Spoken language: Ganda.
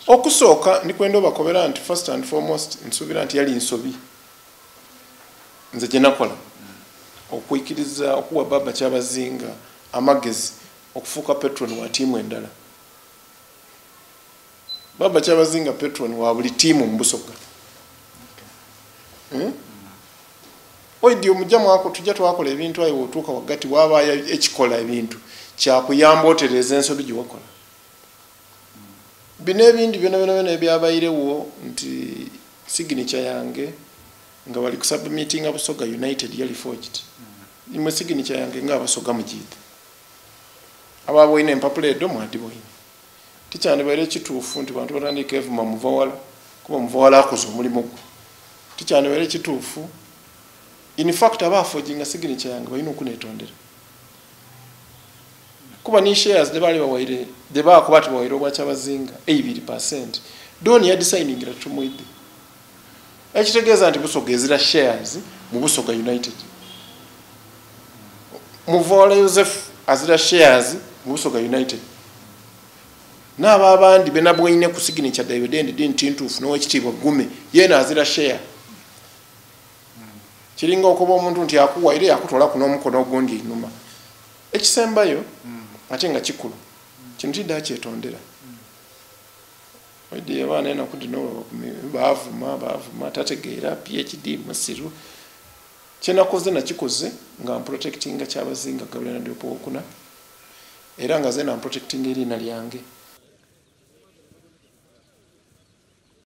Okusooka ndikwenda obakobera nti first and foremost nsuubira nti yali nsobi nze gye nakola okuyikiriza okuwa Baba Kyabazinga amagezi okufuuka patron wa tiimu endala. Baba Kyabazinga patron wa buli tiimu mu Busoga. Oidi omujamu wako tujja twakola ebintu ayo otuuka wakati wabaayo ekikola ebintu kyakuyamba otereza ensobi gye wakola. Bino ebindi byonna ebyabayirewo nti signature yange nga bali ku submitting Busoga United yali forged. Nimwe signature yange nga Abasoga Mujiitu. Aba boine empapuledo mwandi boine. Tikyane bare kituufu nti bantu batandika evuma muvawala kuba muvawala akoze omulimu gwe. Tikyane bare kituufu. In fact aba forging signature yange balina okunetondera. Kuba ni shares de bali bawaire de ba kubati bawaire obwa Kyabazinga 80%. Doni ya designing ra tumwide. Ekitegeeza nti Busoga ezira shares mu Busoga United. Muvola Joseph azira shares mu Busoga United. N'aba abandi benabwoine ku signature David Ntintuufu n'owekitiibwa Gume yena azira share. Kiringa okuba omuntu nti akuwaire yakutwala kuno omukono ogundi enuma. Ekisembayo ate nga kikulu. Kino tidda kyetondera. Oidi abaana ena kudino baavuma tategeera PhD musiru. Kyenakoze nakikoze nga protecting Kyabazinga Gabriel Ndiopo okuna. Era nga zena protecting erina lyange.